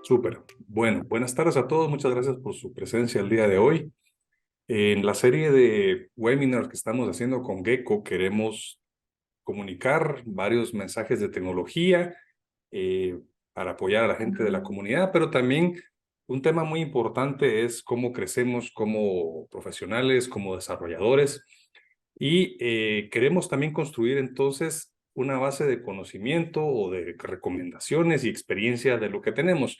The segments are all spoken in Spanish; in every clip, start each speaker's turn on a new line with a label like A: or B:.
A: Súper. Bueno, buenas tardes a todos. Muchas gracias por su presencia el día de hoy. En la serie de webinars que estamos haciendo con Gecko, queremos comunicar varios mensajes de tecnología eh, para apoyar a la gente de la comunidad, pero también un tema muy importante es cómo crecemos como profesionales, como desarrolladores, y queremos también construir entonces una base de conocimiento o de recomendaciones y experiencia de lo que tenemos.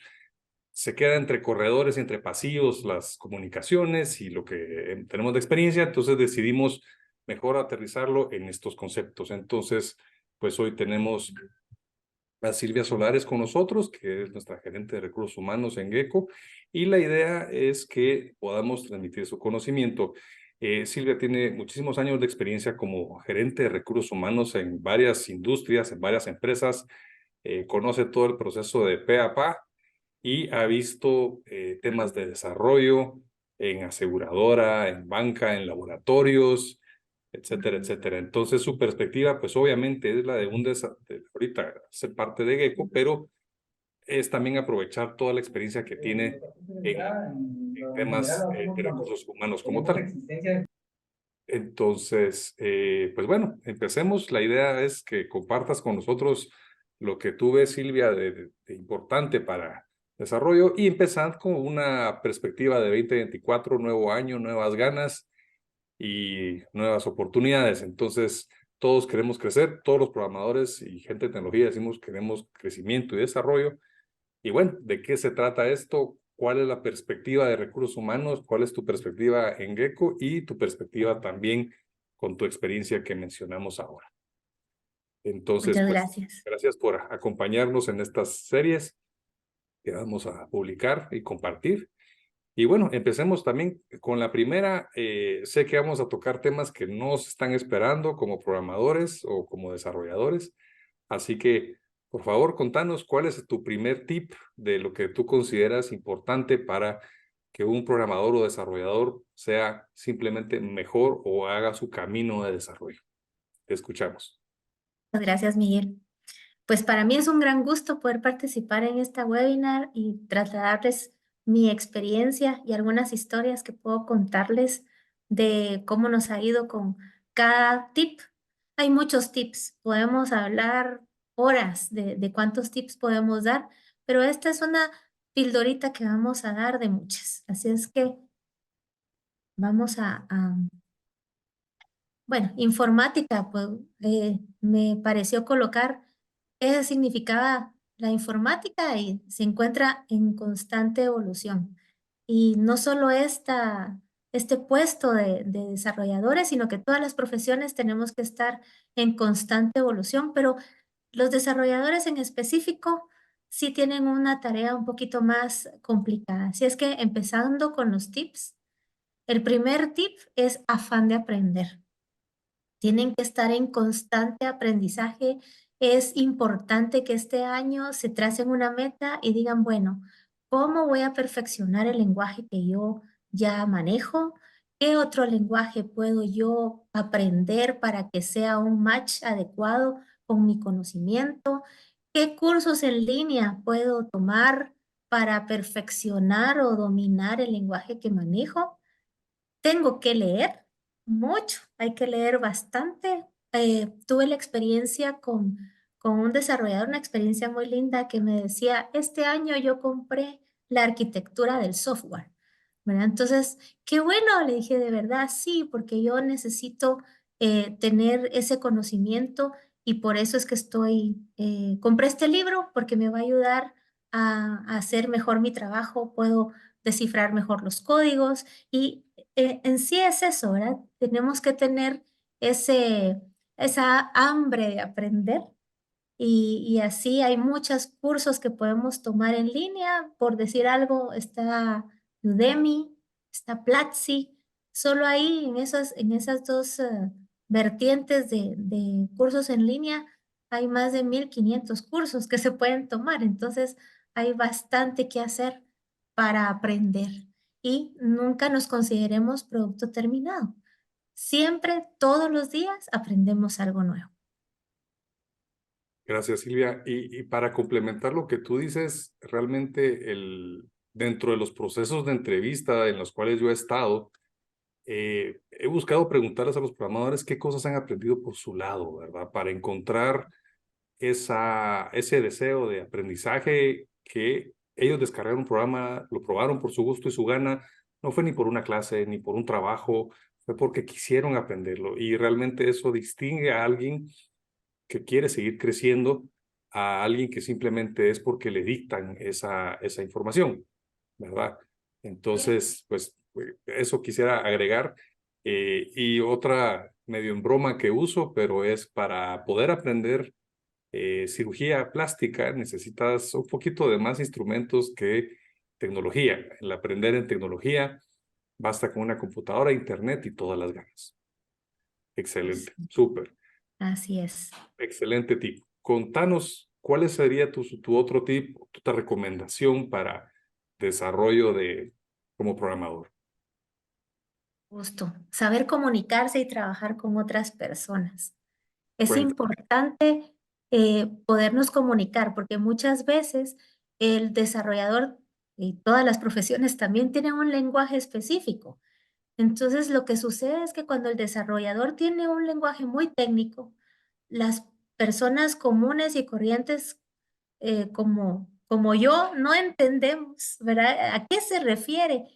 A: Se queda entre corredores y entre pasillos las comunicaciones y lo que tenemos de experiencia, entonces decidimos mejor aterrizarlo en estos conceptos. Entonces, pues hoy tenemos a Silvia Solares con nosotros, que es nuestra gerente de recursos humanos en Gecko, y la idea es que podamos transmitir su conocimiento. Silvia tiene muchísimos años de experiencia como gerente de recursos humanos en varias industrias, en varias empresas, conoce todo el proceso de pe a pa y ha visto temas de desarrollo en aseguradora, en banca, en laboratorios, etcétera, etcétera. Entonces su perspectiva, pues obviamente es la de ahorita ser parte de Gecko, pero es también aprovechar toda la experiencia que tiene en temas de recursos humanos como tal. Entonces, pues bueno, empecemos. La idea es que compartas con nosotros lo que tú ves, Silvia, de importante para desarrollo y empezar con una perspectiva de 2024, nuevo año, nuevas ganas y nuevas oportunidades. Entonces, todos queremos crecer, todos los programadores y gente de tecnología decimos queremos crecimiento y desarrollo. Y bueno, ¿de qué se trata esto? ¿Cuál es la perspectiva de recursos humanos? ¿Cuál es tu perspectiva en Gecko y tu perspectiva también con tu experiencia que mencionamos ahora? Entonces,
B: Muchas
A: pues,
B: gracias.
A: gracias por acompañarnos en estas series que vamos a publicar y compartir. Y bueno, empecemos también con la primera. Sé que vamos a tocar temas que no se están esperando como programadores o como desarrolladores. Así que, por favor, contanos cuál es tu primer tip de lo que tú consideras importante para que un programador o desarrollador sea simplemente mejor o haga su camino de desarrollo. Te escuchamos.
B: Muchas gracias, Miguel. Pues para mí es un gran gusto poder participar en esta webinar y trasladarles mi experiencia y algunas historias que puedo contarles de cómo nos ha ido con cada tip. Hay muchos tips, podemos hablar horas de cuántos tips podemos dar, pero esta es una pildorita que vamos a dar de muchas. Así es que vamos bueno, informática, pues me pareció colocar qué significaba la informática y se encuentra en constante evolución. Y no solo este puesto de desarrolladores, sino que todas las profesiones tenemos que estar en constante evolución, pero los desarrolladores en específico sí tienen una tarea un poquito más complicada. Así es que empezando con los tips, el primer tip es afán de aprender. Tienen que estar en constante aprendizaje. Es importante que este año se tracen una meta y digan, bueno, ¿cómo voy a perfeccionar el lenguaje que yo ya manejo? ¿Qué otro lenguaje puedo yo aprender para que sea un match adecuado con mi conocimiento? ¿Qué cursos en línea puedo tomar para perfeccionar o dominar el lenguaje que manejo? Tengo que leer mucho, hay que leer bastante. Tuve la experiencia con un desarrollador, una experiencia muy linda que me decía, este año yo compré la arquitectura del software, ¿verdad? Entonces, qué bueno, le dije, de verdad, sí, porque yo necesito tener ese conocimiento y por eso es que compré este libro porque me va a ayudar a hacer mejor mi trabajo, puedo descifrar mejor los códigos y en sí es eso, ¿verdad? Tenemos que tener ese, esa hambre de aprender y así hay muchos cursos que podemos tomar en línea. Por decir algo, está Udemy, está Platzi. Solo ahí en esas dos vertientes de cursos en línea hay más de 1500 cursos que se pueden tomar. Entonces hay bastante que hacer para aprender y nunca nos consideremos producto terminado. Siempre, todos los días, aprendemos algo nuevo.
A: Gracias, Silvia. Y para complementar lo que tú dices, realmente dentro de los procesos de entrevista en los cuales yo he estado, he buscado preguntarles a los programadores qué cosas han aprendido por su lado, ¿verdad? Para encontrar ese deseo de aprendizaje que ellos descargaron un programa, lo probaron por su gusto y su gana, no fue ni por una clase ni por un trabajo, fue porque quisieron aprenderlo y realmente eso distingue a alguien que quiere seguir creciendo a alguien que simplemente es porque le dictan esa información, ¿verdad? Entonces, pues eso quisiera agregar. Y otra medio en broma que uso, pero es para poder aprender cirugía plástica, necesitas un poquito de más instrumentos que tecnología. El aprender en tecnología basta con una computadora, internet y todas las ganas. Excelente, súper,
B: Así es.
A: excelente tip. Contanos, ¿cuál sería tu otro tip, tu otra recomendación para desarrollo como programador?
B: Justo. Saber comunicarse y trabajar con otras personas. Es
A: Cuenta.
B: importante podernos comunicar porque muchas veces el desarrollador y todas las profesiones también tienen un lenguaje específico. Entonces, lo que sucede es que cuando el desarrollador tiene un lenguaje muy técnico, las personas comunes y corrientes como yo no entendemos, ¿verdad? ¿A qué se refiere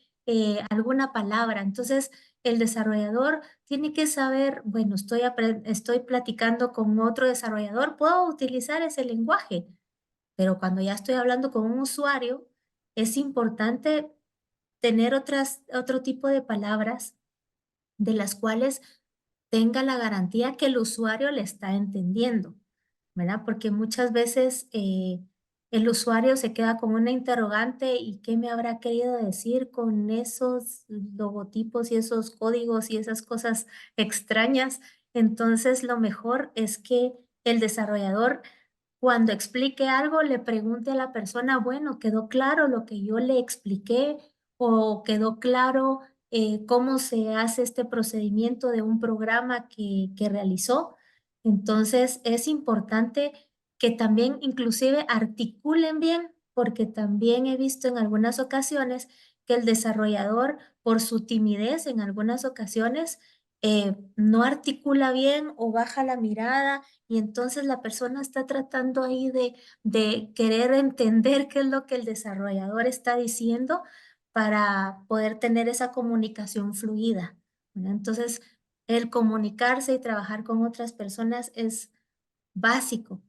B: alguna palabra? Entonces, el desarrollador tiene que saber, bueno, estoy platicando con otro desarrollador, puedo utilizar ese lenguaje, pero cuando ya estoy hablando con un usuario, es importante tener otro tipo de palabras de las cuales tenga la garantía que el usuario le está entendiendo, ¿verdad? Porque muchas veces el usuario se queda con una interrogante y qué me habrá querido decir con esos logotipos y esos códigos y esas cosas extrañas. Entonces, lo mejor es que el desarrollador cuando explique algo, le pregunte a la persona, bueno, ¿quedó claro lo que yo le expliqué? ¿O quedó claro cómo se hace este procedimiento de un programa que realizó? Entonces, es importante que también inclusive articulen bien, porque también he visto en algunas ocasiones que el desarrollador, por su timidez en algunas ocasiones, no articula bien o baja la mirada y entonces la persona está tratando ahí de querer entender qué es lo que el desarrollador está diciendo para poder tener esa comunicación fluida, ¿verdad? Entonces, el comunicarse y trabajar con otras personas es básico,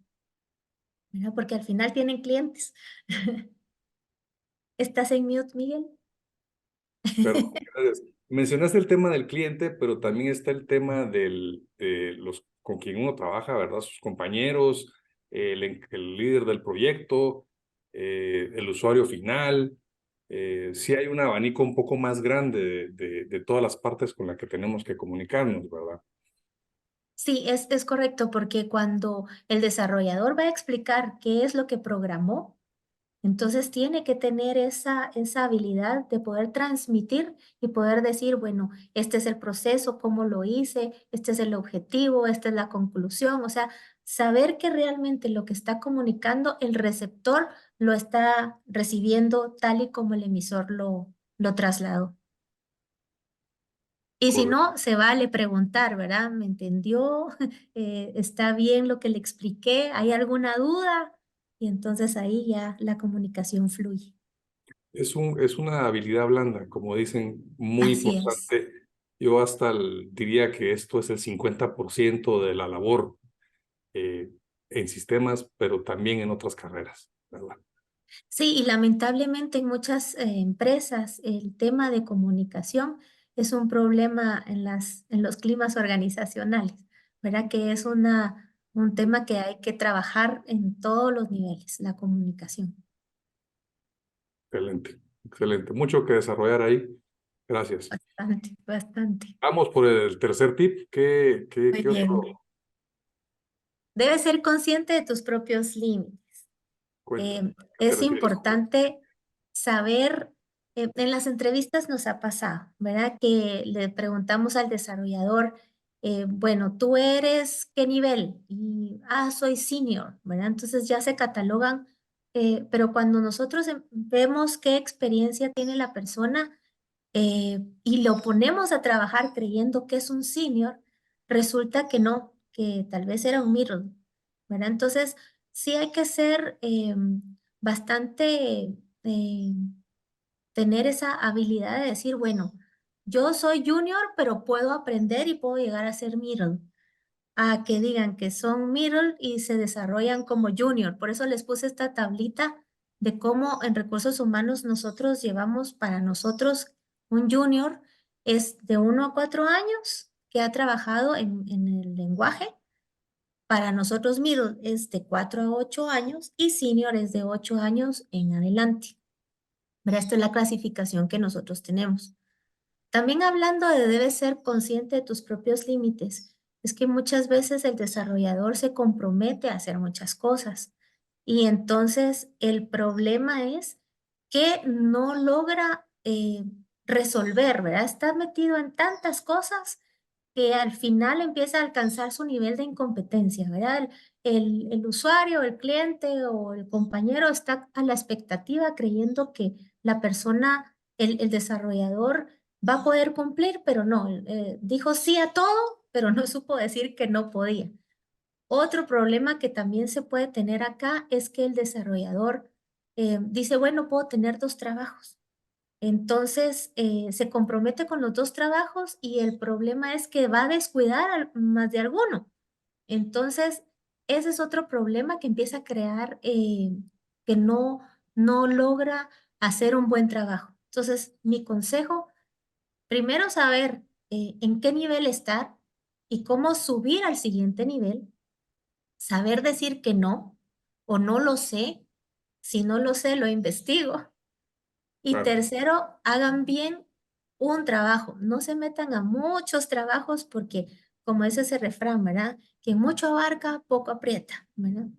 B: ¿verdad? Porque al final tienen clientes. ¿Estás en mute, Miguel?
A: Perdón, gracias. Mencionaste el tema del cliente, pero también está el tema de los con quien uno trabaja, ¿verdad? Sus compañeros, el líder del proyecto, el usuario final. Sí hay un abanico un poco más grande de todas las partes con las que tenemos que comunicarnos, ¿verdad?
B: Sí, es correcto, porque cuando el desarrollador va a explicar qué es lo que programó, entonces tiene que tener esa habilidad de poder transmitir y poder decir, bueno, este es el proceso, cómo lo hice, este es el objetivo, esta es la conclusión. O sea, saber que realmente lo que está comunicando el receptor lo está recibiendo tal y como el emisor lo trasladó. Y si
A: Correcto.
B: no, se vale preguntar, ¿verdad? ¿Me entendió? ¿Está bien lo que le expliqué? ¿Hay alguna duda? Y entonces ahí ya la comunicación fluye.
A: Es una habilidad blanda, como dicen, muy
B: Así es.
A: importante. Yo hasta diría que esto es el 50% de la labor eh, en sistemas, pero también en otras carreras, ¿verdad?
B: Sí, y lamentablemente en muchas empresas el tema de comunicación es un problema en los climas organizacionales, ¿verdad? Que es un tema que hay que trabajar en todos los niveles, la comunicación.
A: Excelente, excelente. Mucho que desarrollar ahí. Gracias.
B: Bastante, bastante.
A: Vamos por el tercer tip.
B: Muy
A: ¿Qué otro?
B: bien. Debes ser consciente de tus propios límites.
A: Cuéntame. ¿A qué te
B: Es
A: refieres con eso?
B: importante saber, en las entrevistas nos ha pasado, ¿verdad? Que le preguntamos al desarrollador, bueno, tú eres qué nivel y, soy senior, ¿verdad? Entonces ya se catalogan, pero cuando nosotros vemos qué experiencia tiene la persona y lo ponemos a trabajar creyendo que es un senior, resulta que no, que tal vez era un middle, ¿verdad? Entonces sí hay que ser bastante, eh, tener esa habilidad de decir, bueno, yo soy junior, pero puedo aprender y puedo llegar a ser middle a que digan que son middle y se desarrollan como junior. Por eso les puse esta tablita de cómo en recursos humanos nosotros llevamos para nosotros un junior es de 1 a 4 años que ha trabajado en el lenguaje. Para nosotros middle es de 4 a 8 años y senior es de 8 años en adelante. Pero esto es la clasificación que nosotros tenemos. También hablando de debes ser consciente de tus propios límites, es que muchas veces el desarrollador se compromete a hacer muchas cosas y entonces el problema es que no logra resolver, ¿verdad? Está metido en tantas cosas que al final empieza a alcanzar su nivel de incompetencia, ¿verdad? El usuario, el cliente o el compañero está a la expectativa creyendo que la persona, el desarrollador, va a poder cumplir, pero no, dijo sí a todo, pero no supo decir que no podía. Otro problema que también se puede tener acá es que el desarrollador dice, bueno, puedo tener 2 trabajos. Entonces, se compromete con los 2 trabajos y el problema es que va a descuidar más de alguno. Entonces, ese es otro problema que empieza a crear que no logra hacer un buen trabajo. Entonces, mi consejo, primero saber en qué nivel estar y cómo subir al siguiente nivel, saber decir que no o no lo sé. Si no lo sé, lo investigo. Y
A: Claro.
B: tercero, hagan bien un trabajo. No se metan a muchos trabajos porque, como es ese refrán, ¿verdad? Quien mucho abarca, poco aprieta, ¿verdad?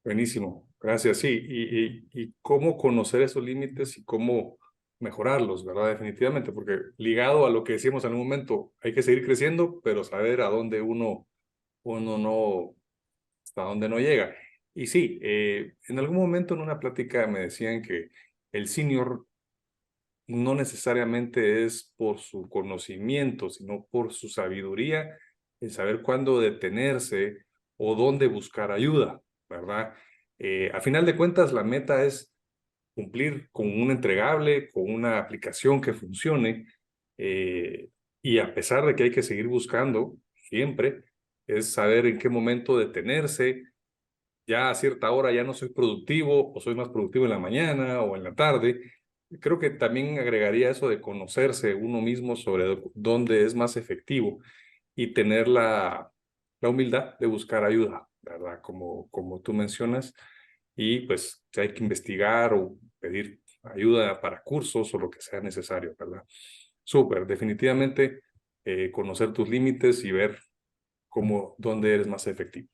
A: Buenísimo, gracias. Sí, y cómo conocer esos límites y cómo mejorarlos, ¿verdad? Definitivamente, porque ligado a lo que decíamos en un momento, hay que seguir creciendo, pero saber a dónde uno no, hasta dónde no llega. Y sí, en algún momento en una plática me decían que el senior no necesariamente es por su conocimiento, sino por su sabiduría en saber cuándo detenerse o dónde buscar ayuda, ¿verdad? A final de cuentas, la meta es cumplir con un entregable, con una aplicación que funcione, eh, y a pesar de que hay que seguir buscando siempre, es saber en qué momento detenerse. Ya a cierta hora ya no soy productivo o soy más productivo en la mañana o en la tarde. Creo que también agregaría eso de conocerse uno mismo sobre dónde es más efectivo y tener la humildad de buscar ayuda, ¿verdad? Como tú mencionas, y pues si hay que investigar o pedir ayuda para cursos o lo que sea necesario, ¿verdad? Súper, definitivamente conocer tus límites y ver dónde eres más efectivo.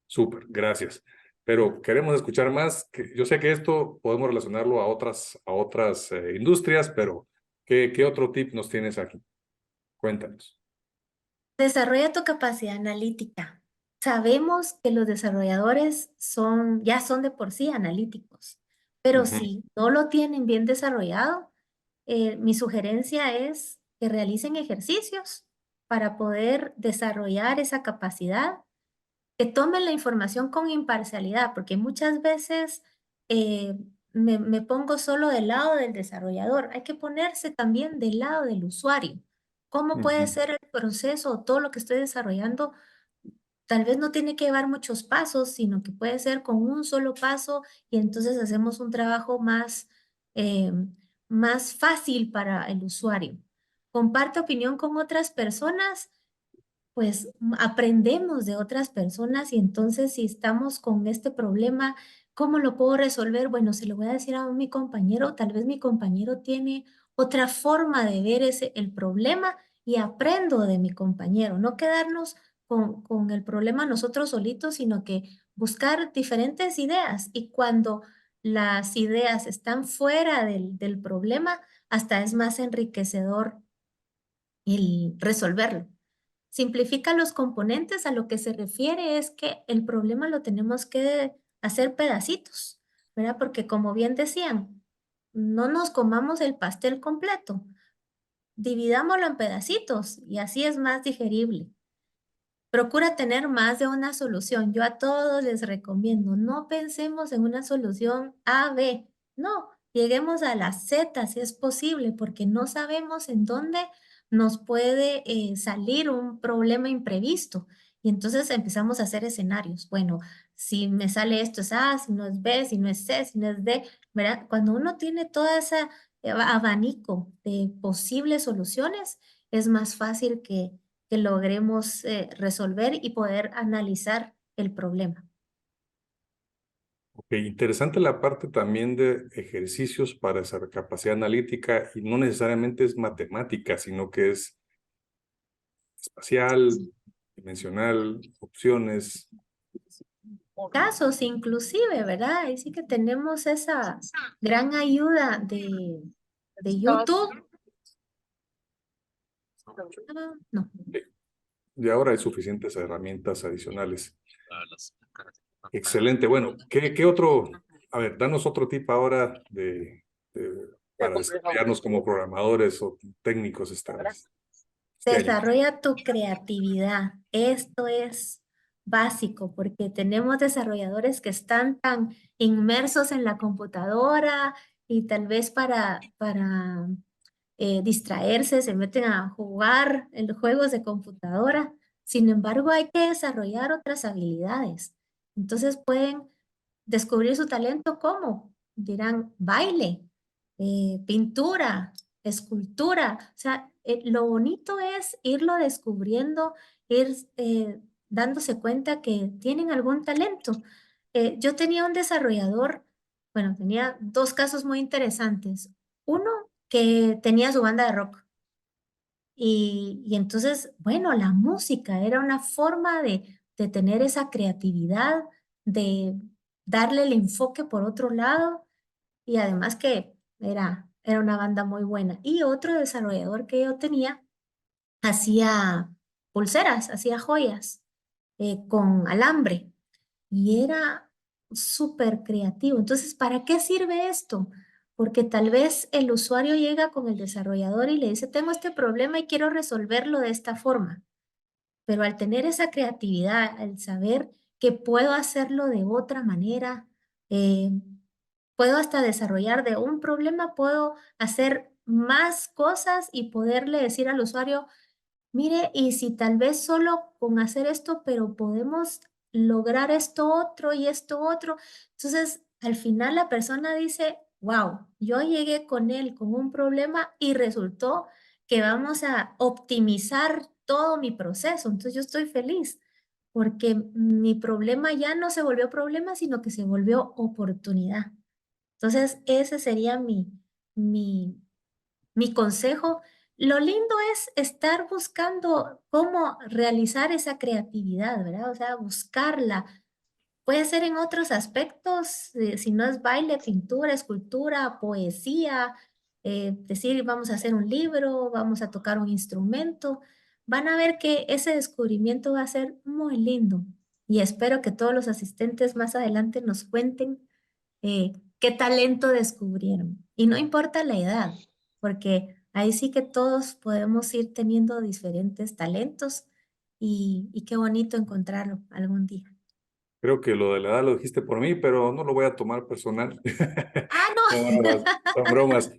A: Súper, gracias. Pero queremos escuchar más. Yo sé que esto podemos relacionarlo a otras industrias, pero ¿qué otro tip nos tienes aquí? Cuéntanos.
B: Desarrolla tu capacidad analítica. Sabemos que los desarrolladores ya son de por sí analíticos, pero
A: Ujú.
B: si no lo tienen bien desarrollado, mi sugerencia es que realicen ejercicios para poder desarrollar esa capacidad, que tomen la información con imparcialidad, porque muchas veces eh, me pongo solo del lado del desarrollador. Hay que ponerse también del lado del usuario. ¿Cómo puede
A: Ujú.
B: ser el proceso o todo lo que estoy desarrollando? Tal vez no tiene que llevar muchos pasos, sino que puede ser con un solo paso y entonces hacemos un trabajo eh, más fácil para el usuario. Comparte opinión con otras personas, pues aprendemos de otras personas y entonces si estamos con este problema, ¿cómo lo puedo resolver? Bueno, se lo voy a decir a mi compañero, tal vez mi compañero tiene otra forma de ver el problema y aprendo de mi compañero, no quedarnos con el problema nosotros solitos, sino que buscar diferentes ideas y cuando las ideas están fuera del problema, hasta es más enriquecedor el resolverlo. simplifica los componentes, a lo que se refiere es que el problema lo tenemos que hacer pedacitos, ¿verdad? Porque como bien decían, no nos comamos el pastel completo, dividámoslo en pedacitos y así es más digerible. Procura tener más de una solución. Yo a todos les recomiendo, no pensemos en una solución A, B. No, lleguemos a la Z si es posible, porque no sabemos en dónde nos puede salir un problema imprevisto. Y entonces empezamos a hacer escenarios. Bueno, si me sale esto es A, si no es B, si no es C, si no es D, ¿verdad? Cuando uno tiene toda esa abanico de posibles soluciones, es más fácil que logremos resolver y poder analizar el problema.
A: Ok, interesante la parte también de ejercicios para esa capacidad analítica y no necesariamente es matemática, sino que es espacial, dimensional, opciones.
B: Casos inclusive, ¿verdad? Ahí sí que tenemos esa gran ayuda de YouTube. Ah, no.
A: Y ahora hay suficientes herramientas adicionales. Excelente. Bueno, ¿qué otro? A ver, danos otro tip ahora para desarrollarnos como programadores o técnicos este año.
B: Desarrolla tu creatividad. Esto es básico porque tenemos desarrolladores que están tan inmersos en la computadora y tal vez para distraerse, se meten a jugar en los juegos de computadora. Sin embargo, hay que desarrollar otras habilidades. Entonces pueden descubrir su talento como, dirán, baile, pintura, escultura. O sea, lo bonito es irlo descubriendo, ir dándose cuenta que tienen algún talento. Yo tenía un desarrollador, bueno, tenía dos casos muy interesantes. Uno que tenía su banda de rock. Y entonces, bueno, la música era una forma de tener esa creatividad, de darle el enfoque por otro lado y además que era una banda muy buena. Y otro desarrollador que yo tenía hacía pulseras, hacía joyas con alambre y era súper creativo. Entonces, ¿para qué sirve esto? Porque tal vez el usuario llega con el desarrollador y le dice, tengo este problema y quiero resolverlo de esta forma. Pero al tener esa creatividad, al saber que puedo hacerlo de otra manera, eh, puedo hasta desarrollar de un problema, puedo hacer más cosas y poderle decir al usuario, mire, y si tal vez solo con hacer esto, pero podemos lograr esto otro y esto otro. Entonces, al final la persona dice, wow, yo llegué con él con un problema y resultó que vamos a optimizar todo mi proceso. Entonces, yo estoy feliz porque mi problema ya no se volvió problema, sino que se volvió oportunidad. Entonces, ese sería mi, mi consejo. Lo lindo es estar buscando cómo realizar esa creatividad, ¿verdad? O sea, buscarla. Puede ser en otros aspectos, si no es baile, pintura, escultura, poesía, decir, vamos a hacer un libro, vamos a tocar un instrumento. Van a ver que ese descubrimiento va a ser muy lindo. Y espero que todos los asistentes más adelante nos cuenten qué talento descubrieron. Y no importa la edad, porque ahí sí que todos podemos ir teniendo diferentes talentos y qué bonito encontrarlo algún día.
A: Creo que lo de la edad lo dijiste por mí, pero no lo voy a tomar personal.
B: Ah,
A: Son
B: no.
A: bromas, son bromas.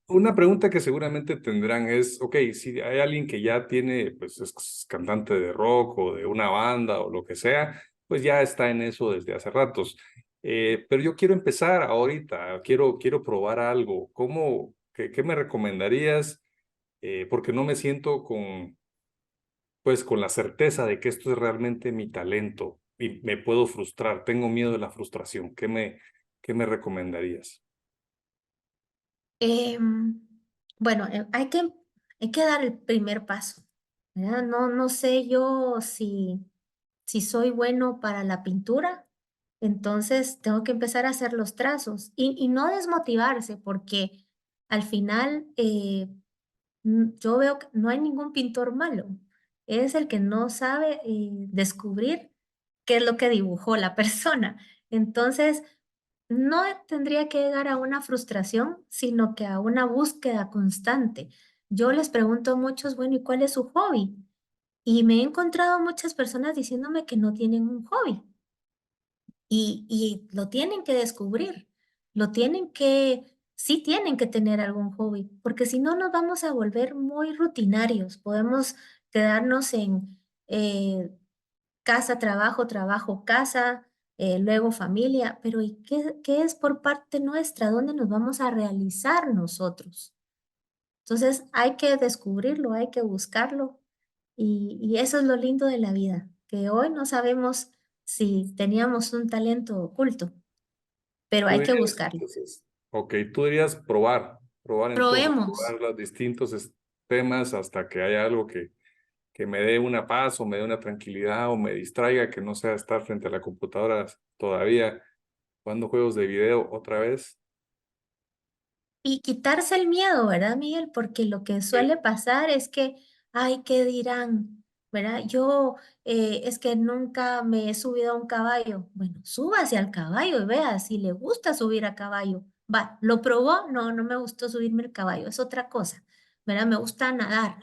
A: Una pregunta que seguramente tendrán es, ok, si hay alguien que ya tiene, pues es cantante de rock o de una banda o lo que sea, pues ya está en eso desde hace ratos. Pero yo quiero empezar ahorita, quiero probar algo. ¿Qué me recomendarías? Porque no me siento pues con la certeza de que esto es realmente mi talento y me puedo frustrar, tengo miedo de la frustración. ¿Qué me recomendarías?
B: Em, bueno, hay que dar el primer paso, ¿verdad? No, no sé yo si soy bueno para la pintura, entonces tengo que empezar a hacer los trazos y no desmotivarse porque al final yo veo que no hay ningún pintor malo. es el que no sabe descubrir qué es lo que dibujó la persona. Entonces, no tendría que llegar a una frustración, sino que a una búsqueda constante. Yo les pregunto a muchos, bueno, ¿y cuál es su hobby? Y me he encontrado muchas personas diciéndome que no tienen un hobby y lo tienen que descubrir, lo tienen que, sí tienen que tener algún hobby, porque si no nos vamos a volver muy rutinarios, podemos quedarnos en casa, trabajo, trabajo, casa, luego familia, pero ¿y qué es por parte nuestra? ¿Dónde nos vamos a realizar nosotros? Entonces hay que descubrirlo, hay que buscarlo y eso es lo lindo de la vida, que hoy no sabemos si teníamos un talento oculto, pero
A: Tú
B: hay que
A: dirías,
B: buscarlo.
A: entonces, ok, tú dirías probar en todo,
B: Probemos.
A: probar los distintos temas hasta que haya algo que me dé una paz o me dé una tranquilidad o me distraiga, que no sea estar frente a la computadora todavía jugando juegos de video otra vez.
B: Y quitarse el miedo, ¿verdad, Miguel? Porque lo que
A: Sí.
B: suele pasar es que, ay, ¿qué dirán? ¿Verdad? Yo es que nunca me he subido a un caballo. Bueno, súbase al caballo y vea si le gusta subir a caballo. Va, ¿lo probó? No, no me gustó subirme al caballo, es otra cosa. ¿Verdad? Me gusta nadar,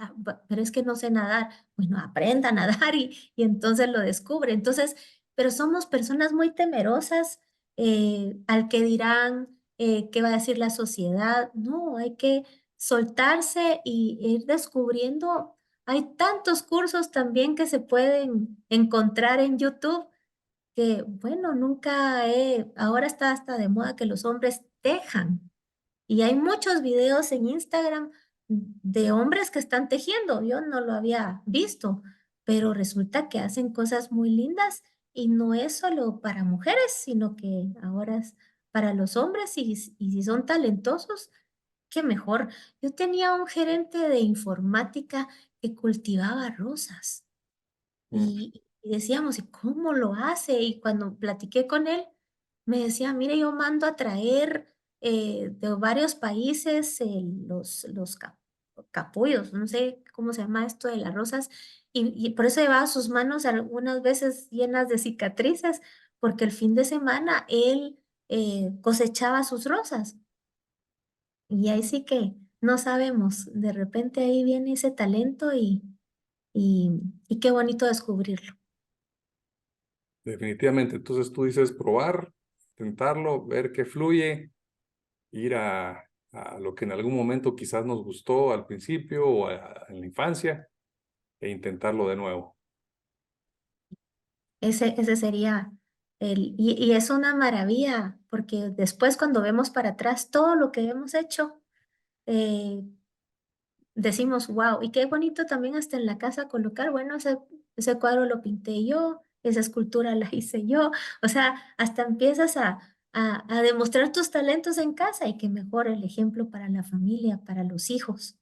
B: pero es que no sé nadar. Bueno, aprenda a nadar y entonces lo descubre. Entonces, pero somos personas muy temerosas al que dirán qué va a decir la sociedad. No, hay que soltarse y ir descubriendo. Hay tantos cursos también que se pueden encontrar en YouTube que, bueno, ahora está hasta de moda que los hombres tejan. Y hay muchos videos en Instagram de hombres que están tejiendo. Yo no lo había visto, pero resulta que hacen cosas muy lindas y no es solo para mujeres, sino que ahora es para los hombres y si son talentosos, qué mejor. Yo tenía un gerente de informática que cultivaba rosas.
A: Mm.
B: Y decíamos, ¿y cómo lo hace? Y cuando platiqué con él, me decía, mire, yo mando a traer de varios países capullos, no sé cómo se llama esto de las rosas, y por eso llevaba sus manos algunas veces llenas de cicatrices, porque el fin de semana él cosechaba sus rosas. Y ahí sí que no sabemos, de repente ahí viene ese talento y, y qué bonito descubrirlo.
A: Definitivamente. Entonces tú dices probar, intentarlo, ver qué fluye, ir a lo que en algún momento quizás nos gustó al principio o en la infancia e intentarlo de nuevo.
B: Ese sería y es una maravilla, porque después cuando vemos para atrás todo lo que hemos hecho, eh, decimos, wow, y qué bonito también hasta en la casa colocar, bueno, ese cuadro lo pinté yo, esa escultura la hice yo, o sea, hasta empiezas a demostrar tus talentos en casa y que mejor el ejemplo para la familia, para los hijos,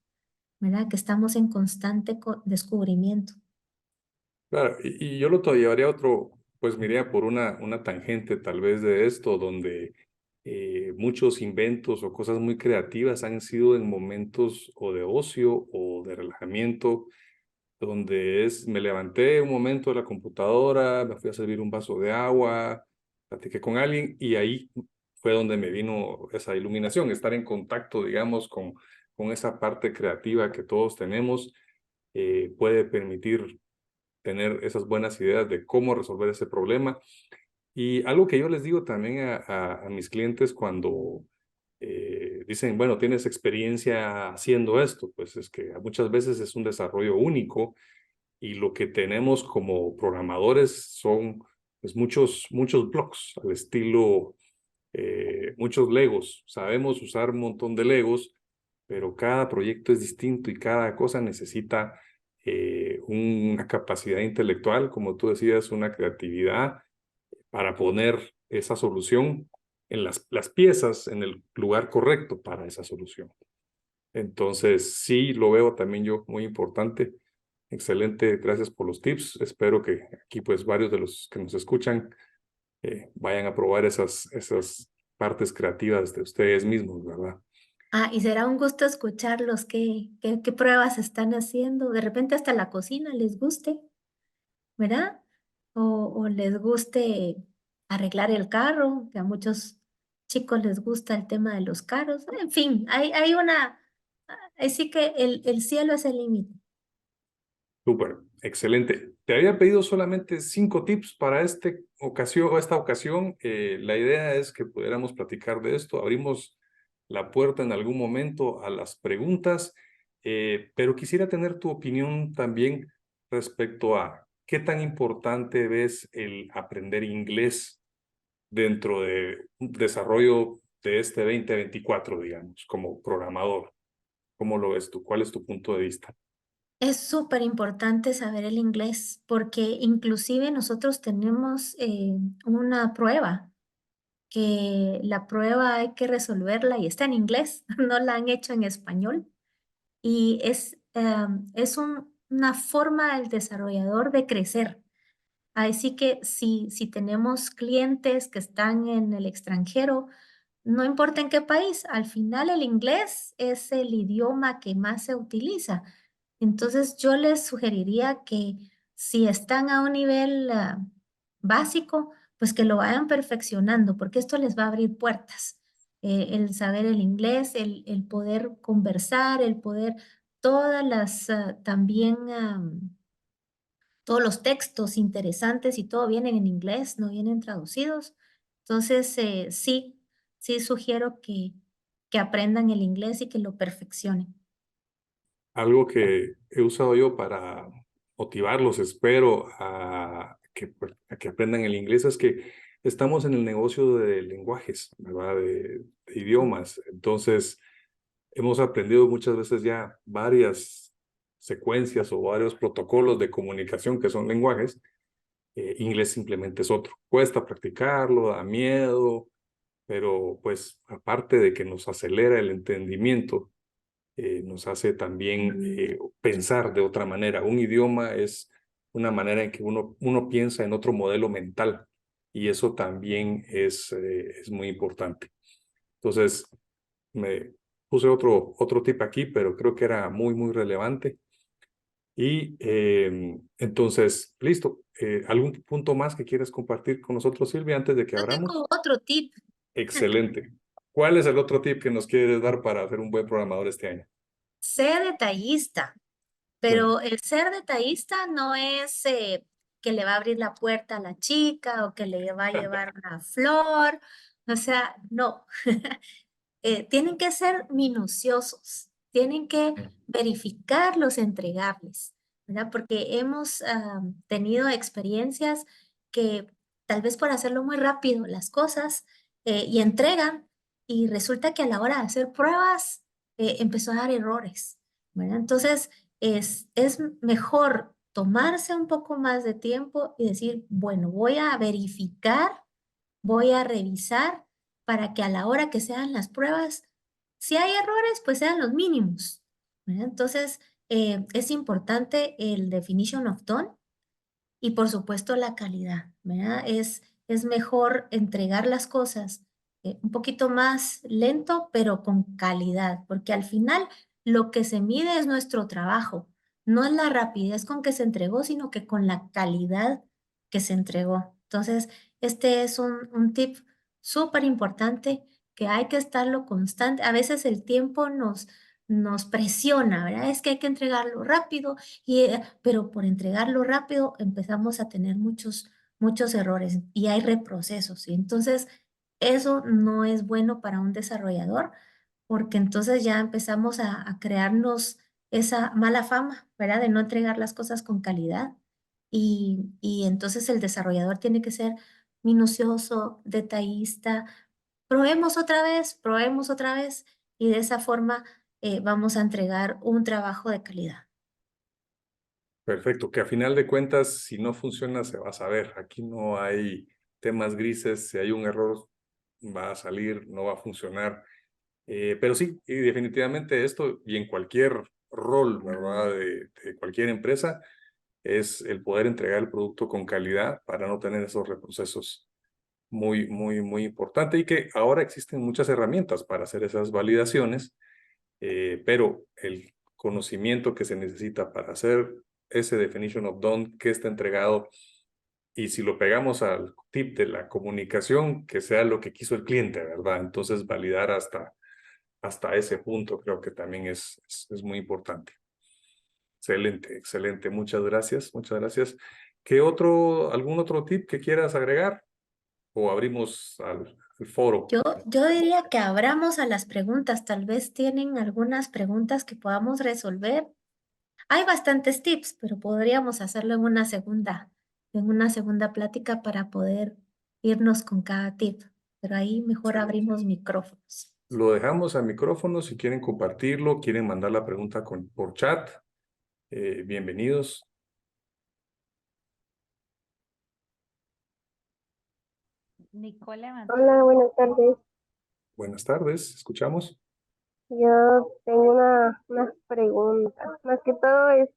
B: ¿verdad? Que estamos en constante descubrimiento.
A: Claro, y yo lo llevaría a otro, pues miraría por una tangente tal vez de esto, donde muchos inventos o cosas muy creativas han sido en momentos o de ocio o de relajamiento, donde me levanté un momento de la computadora, me fui a servir un vaso de agua, platiqué con alguien y ahí fue donde me vino esa iluminación, estar en contacto, digamos, con esa parte creativa que todos tenemos, puede permitir tener esas buenas ideas de cómo resolver ese problema. Y algo que yo les digo también a mis clientes cuando dicen, bueno, tienes experiencia haciendo esto, pues es que muchas veces es un desarrollo único y lo que tenemos como programadores son pues, muchos blocks al estilo, muchos Legos. Sabemos usar un montón de Legos, pero cada proyecto es distinto y cada cosa necesita una capacidad intelectual, como tú decías, una creatividad para poner esa solución en las piezas en el lugar correcto para esa solución. Entonces, sí, lo veo también yo muy importante. Excelente, gracias por los tips. Espero que aquí pues varios de los que nos escuchan vayan a probar esas partes creativas de ustedes mismos, ¿verdad?
B: Y será un gusto escucharlos, qué pruebas están haciendo. De repente hasta la cocina les guste, ¿verdad? O les guste arreglar el carro, que a muchos chicos les gusta el tema de los carros. En fin, hay así que el cielo es el límite.
A: Súper, excelente. Te había pedido solamente 5 tips para esta ocasión. La idea es que pudiéramos platicar de esto. Abrimos la puerta en algún momento a las preguntas, pero quisiera tener tu opinión también respecto a qué tan importante ves el aprender inglés dentro de un desarrollo de este 2024, digamos, como programador. ¿Cómo lo ves tú? ¿Cuál es tu punto de vista?
B: Es súper importante saber el inglés porque inclusive nosotros tenemos una prueba, que la prueba hay que resolverla y está en inglés, no la han hecho en español. Y es una forma del desarrollador de crecer. Así que si tenemos clientes que están en el extranjero, no importa en qué país, al final el inglés es el idioma que más se utiliza. Entonces yo les sugeriría que si están a un nivel básico, pues que lo vayan perfeccionando, porque esto les va a abrir puertas. El saber el inglés, el poder conversar, el poder, todas las también todos los textos interesantes y todo vienen en inglés, no vienen traducidos. Entonces, sí sugiero que aprendan el inglés y que lo perfeccionen.
A: Algo que he usado yo para motivarlos, espero, a que aprendan el inglés, es que estamos en el negocio de lenguajes, ¿verdad? De idiomas. Entonces, hemos aprendido muchas veces ya varias secuencias o varios protocolos de comunicación que son lenguajes. Inglés simplemente es otro. Cuesta practicarlo, da miedo, pero pues aparte de que nos acelera el entendimiento, nos hace también pensar de otra manera. Un idioma es una manera en que uno piensa en otro modelo mental y eso también es muy importante. Entonces, me puse otro tip aquí, pero creo que era muy, muy relevante. Y entonces, listo. ¿Algún punto más que quieras compartir con nosotros, Silvia, antes de que
B: Yo
A: abramos?
B: tengo otro tip.
A: Excelente. ¿Cuál es el otro tip que nos quieres dar para ser un buen programador este año?
B: Sé detallista,
A: Bueno,
B: pero el ser detallista no es que le va a abrir la puerta a la chica o que le va a llevar una flor. O sea, no. Tienen que ser minuciosos, tienen que verificar los entregables, ¿verdad? Porque hemos tenido experiencias que tal vez por hacerlo muy rápido las cosas y entregan y resulta que a la hora de hacer pruebas empezó a dar errores, ¿verdad? Entonces es mejor tomarse un poco más de tiempo y decir, bueno, voy a verificar, voy a revisar para que a la hora que sean las pruebas, si hay errores, pues sean los mínimos, ¿verdad? Entonces, es importante el definition of done y por supuesto la calidad, ¿verdad? Es mejor entregar las cosas un poquito más lento, pero con calidad, porque al final lo que se mide es nuestro trabajo, no es la rapidez con que se entregó, sino que con la calidad que se entregó. Entonces, este es un tip súper importante que hay que estarlo constante. A veces el tiempo nos presiona, ¿verdad? Es que hay que entregarlo rápido pero por entregarlo rápido empezamos a tener muchos errores y hay reprocesos. Y entonces eso no es bueno para un desarrollador porque entonces ya empezamos a crearnos esa mala fama, ¿verdad? De no entregar las cosas con calidad. Y entonces el desarrollador tiene que ser minucioso, detallista. Probemos otra vez y de esa forma vamos a entregar un trabajo de calidad.
A: perfecto, que a final de cuentas, si no funciona, se va a saber. Aquí no hay temas grises, si hay un error, va a salir, no va a funcionar. Pero sí, y definitivamente esto, y en cualquier rol, ¿verdad? De cualquier empresa, es el poder entregar el producto con calidad para no tener esos reprocesos. muy, muy, muy importante y que ahora existen muchas herramientas para hacer esas validaciones, pero el conocimiento que se necesita para hacer ese definition of done que está entregado, y si lo pegamos al tip de la comunicación, que sea lo que quiso el cliente, ¿verdad? Entonces validar hasta ese punto creo que también es muy importante. Excelente, excelente. Muchas gracias, muchas gracias. ¿Algún otro tip que quieras agregar? ¿O abrimos al foro?
B: Yo diría que abramos a las preguntas. Tal vez tienen algunas preguntas que podamos resolver. Hay bastantes tips, pero podríamos hacerlo en una segunda plática para poder irnos con cada tip. Pero ahí mejor
A: Excelente.
B: abrimos micrófonos.
A: Lo dejamos a micrófono si quieren compartirlo, quieren mandar la pregunta por chat. Bienvenidos.
C: Nicole levantó.
D: Hola, buenas tardes.
A: Buenas tardes, escuchamos.
D: Yo tengo unas preguntas. Más que todo es,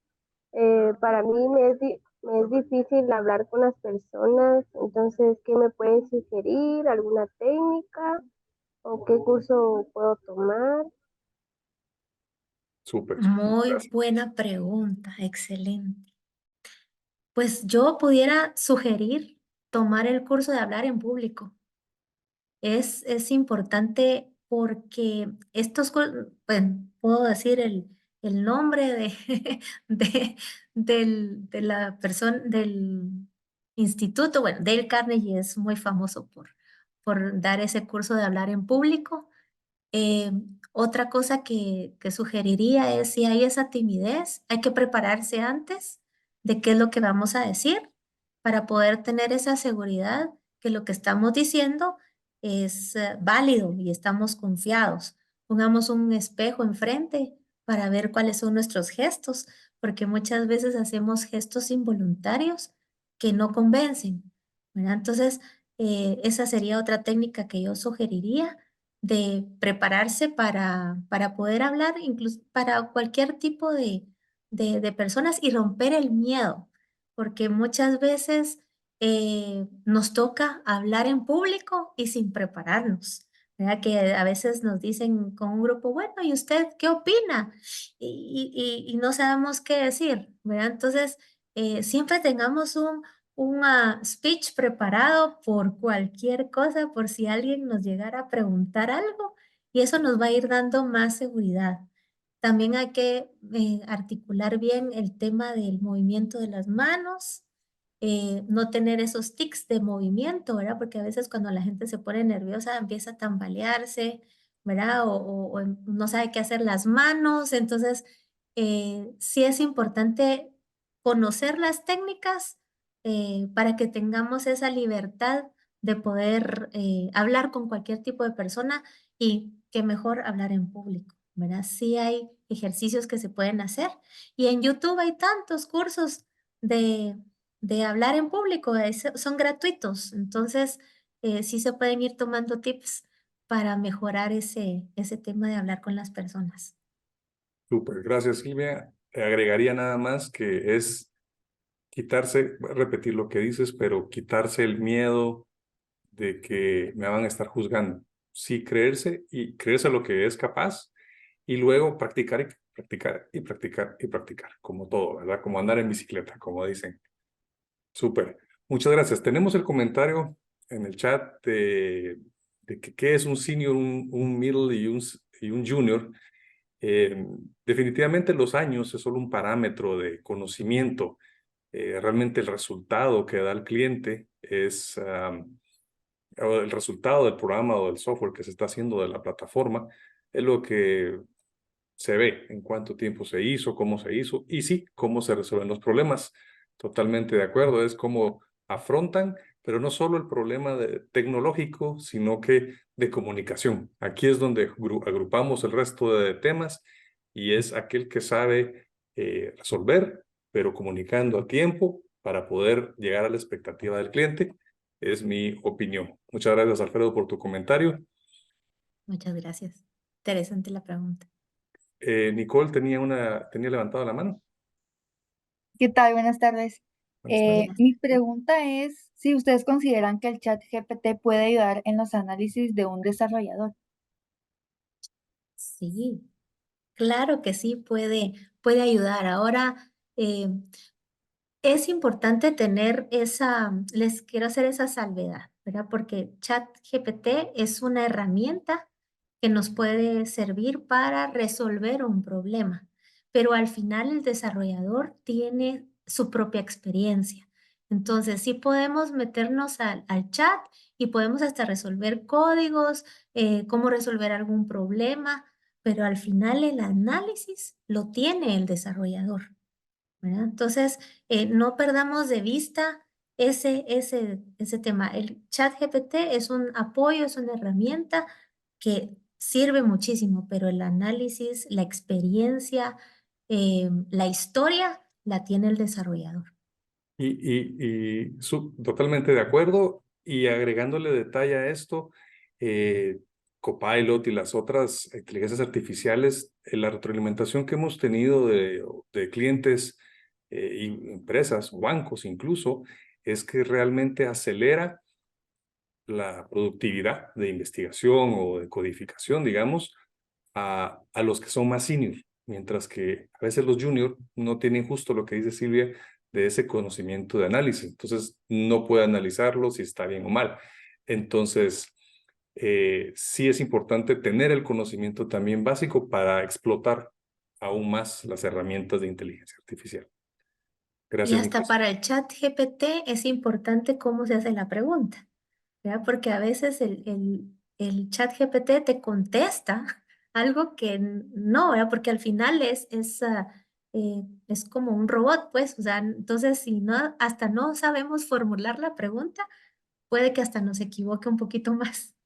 D: para mí me es difícil hablar con las personas. Entonces, ¿qué me puedes sugerir? ¿Alguna técnica? ¿O qué curso puedo tomar?
A: Súper,
B: Muy
A: gracias.
B: buena pregunta, excelente. Pues yo pudiera sugerir tomar el curso de hablar en público. Es importante porque bueno, puedo decir el nombre de, de la persona, del instituto, bueno, Dale Carnegie es muy famoso por dar ese curso de hablar en público. Eh, Otra cosa que sugeriría es si hay esa timidez, hay que prepararse antes de qué es lo que vamos a decir para poder tener esa seguridad que lo que estamos diciendo es válido y estamos confiados. Pongamos un espejo enfrente para ver cuáles son nuestros gestos, porque muchas veces hacemos gestos involuntarios que no convencen, ¿verdad? Entonces, esa sería otra técnica que yo sugeriría de prepararse para poder hablar, incluso para cualquier tipo de personas y romper el miedo, porque muchas veces nos toca hablar en público y sin prepararnos. ¿Verdad? Que a veces nos dicen con un grupo, bueno, ¿y usted qué opina? Y no sabemos qué decir, ¿verdad? Entonces, siempre tengamos un speech preparado por cualquier cosa, por si alguien nos llegara a preguntar algo, y eso nos va a ir dando más seguridad. También hay que articular bien el tema del movimiento de las manos, no tener esos tics de movimiento, ¿verdad? Porque a veces cuando la gente se pone nerviosa empieza a tambalearse, ¿verdad? O no sabe qué hacer las manos. Entonces, sí es importante conocer las técnicas para que tengamos esa libertad de poder hablar con cualquier tipo de persona y que mejor hablar en público, ¿verdad? Sí hay ejercicios que se pueden hacer y en YouTube hay tantos cursos de, de hablar en público, son gratuitos, entonces sí se pueden ir tomando tips para mejorar ese tema de hablar con las personas.
A: Súper, gracias, Silvia. Agregaría nada más que es quitarse, voy a repetir lo que dices, pero quitarse el miedo de que me van a estar juzgando. Sí, creerse lo que es capaz y luego practicar y practicar y practicar y practicar, como todo, ¿verdad? Como andar en bicicleta, como dicen. Súper. Muchas gracias. Tenemos el comentario en el chat de que qué es un senior, un middle y un junior. Eh, Definitivamente los años es solo un parámetro de conocimiento. Realmente el resultado que da el cliente o el resultado del programa o del software que se está haciendo de la plataforma es lo que se ve en cuánto tiempo se hizo, cómo se hizo y sí, cómo se resuelven los problemas. Totalmente de acuerdo, es cómo afrontan, pero no solo el problema tecnológico, sino que de comunicación. Aquí es donde agrupamos el resto de temas y es aquel que sabe resolver, pero comunicando a tiempo para poder llegar a la expectativa del cliente. Es mi opinión. Muchas gracias, Alfredo, por tu comentario.
B: Muchas gracias. Interesante la pregunta.
A: Nicole tenía levantada la mano.
C: ¿Qué tal? Buenas tardes.
A: Buenas tardes.
E: Mi pregunta es si ustedes consideran que el chat GPT puede ayudar en los análisis de un desarrollador.
B: Sí, claro que sí puede ayudar. Ahora, es importante tener les quiero hacer esa salvedad, ¿verdad? Porque ChatGPT es una herramienta que nos puede servir para resolver un problema, pero al final el desarrollador tiene su propia experiencia. Entonces, sí podemos meternos al chat y podemos hasta resolver códigos, cómo resolver algún problema, pero al final el análisis lo tiene el desarrollador, ¿verdad? Entonces, no perdamos de vista ese tema. El chat GPT es un apoyo, es una herramienta que sirve muchísimo, pero el análisis, la experiencia, la historia la tiene el desarrollador.
A: Totalmente de acuerdo. Y agregándole detalle a esto, Copilot y las otras inteligencias artificiales, la retroalimentación que hemos tenido de clientes y empresas, bancos incluso, es que realmente acelera la productividad de investigación o de codificación, digamos, a los que son más senior, mientras que a veces los junior no tienen justo lo que dice Silvia de ese conocimiento de análisis, entonces no puede analizarlo si está bien o mal. Entonces, sí es importante tener el conocimiento también básico para explotar aún más las herramientas de inteligencia artificial.
B: Y
A: Gracias,
B: hasta
A: Nicolás.
B: para el chat GPT es importante cómo se hace la pregunta, ¿verdad? Porque a veces el chat GPT te contesta algo que no, ¿verdad? Porque al final es como un robot, pues, o sea, entonces si no, hasta no sabemos formular la pregunta, puede que hasta nos equivoque un poquito más.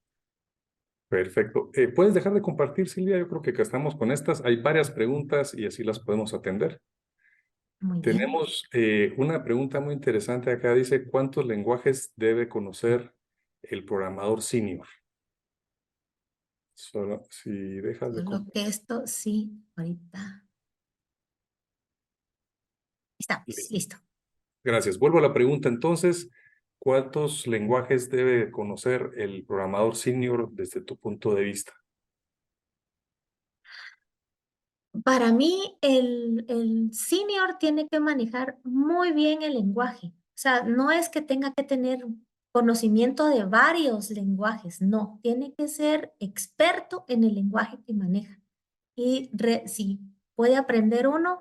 A: Perfecto. ¿Puedes dejar de compartir, Silvia? Yo creo que acá estamos con estas. Hay varias preguntas y así las podemos atender.
B: Muy bien.
A: Tenemos una pregunta muy interesante acá. Dice, ¿cuántos lenguajes debe conocer el programador senior? Solo si dejas de
B: Solo
A: compartir.
B: que esto sí, ahorita. Estamos, listo.
A: Gracias. Vuelvo a la pregunta entonces. ¿Cuántos lenguajes debe conocer el programador senior desde tu punto de vista?
B: Para mí, el senior tiene que manejar muy bien el lenguaje. O sea, no es que tenga que tener conocimiento de varios lenguajes, no, tiene que ser experto en el lenguaje que maneja. Y si puede aprender uno,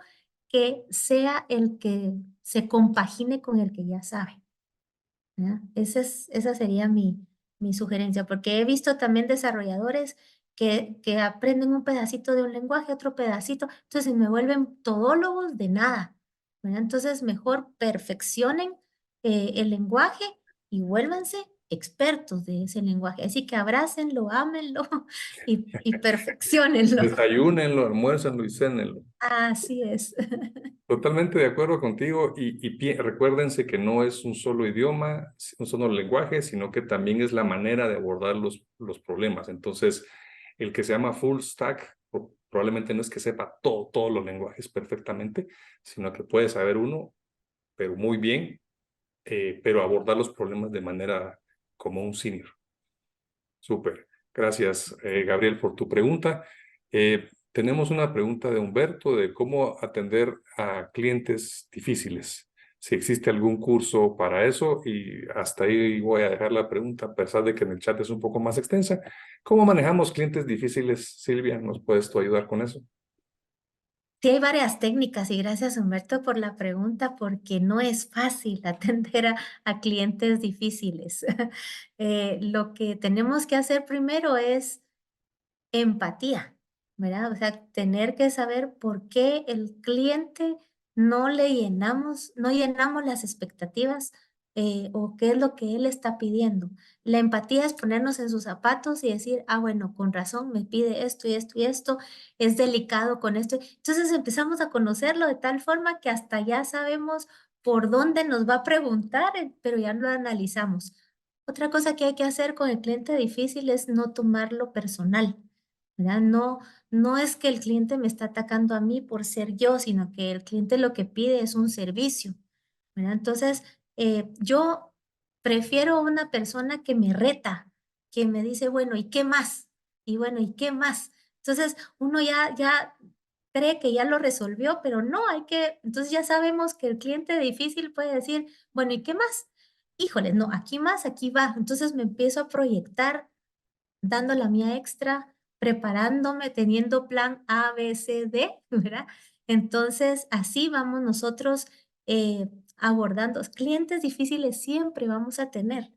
B: que sea el que se compagine con el que ya sabe, ¿verdad? Esa sería mi sugerencia, porque he visto también desarrolladores que aprenden un pedacito de un lenguaje, otro pedacito, entonces me vuelven todólogos de nada, ¿verdad? Entonces mejor perfeccionen el lenguaje y vuélvanse expertos de ese lenguaje. Así que abrácenlo, ámenlo y perfeccionenlo.
A: Desayúnenlo, almuércenlo y cénenlo.
B: Así es.
A: Totalmente de acuerdo contigo recuérdense que no es un solo idioma, un solo lenguaje, sino que también es la manera de abordar los problemas. Entonces, el que se llama full stack probablemente no es que sepa todos los lenguajes perfectamente, sino que puede saber uno, pero muy bien, pero abordar los problemas de manera como un senior. Súper. Gracias, Gabriel, por tu pregunta. Tenemos una pregunta de Humberto de cómo atender a clientes difíciles. Si existe algún curso para eso, y hasta ahí voy a dejar la pregunta, a pesar de que en el chat es un poco más extensa. ¿Cómo manejamos clientes difíciles, Silvia? ¿Nos puedes tú ayudar con eso?
B: Sí, hay varias técnicas y gracias Humberto por la pregunta porque no es fácil atender a clientes difíciles. Lo que tenemos que hacer primero es empatía, ¿verdad? O sea, tener que saber por qué el cliente no llenamos las expectativas o qué es lo que él está pidiendo. La empatía es ponernos en sus zapatos y decir, ah, bueno, con razón me pide esto y esto y esto, es delicado con esto. Entonces empezamos a conocerlo de tal forma que hasta ya sabemos por dónde nos va a preguntar, pero ya lo analizamos. Otra cosa que hay que hacer con el cliente difícil es no tomarlo personal, ¿verdad? No es que el cliente me está atacando a mí por ser yo, sino que el cliente lo que pide es un servicio, ¿verdad? Entonces, yo prefiero una persona que me reta, que me dice, bueno, ¿y qué más? Y bueno, ¿y qué más? Entonces, uno ya cree que ya lo resolvió, pero no, entonces ya sabemos que el cliente difícil puede decir, bueno, ¿y qué más? Híjole, no, aquí más, aquí va. Entonces me empiezo a proyectar dando la mía extra, preparándome, teniendo plan A, B, C, D, ¿verdad? Entonces, así vamos nosotros abordando. Clientes difíciles siempre vamos a tener.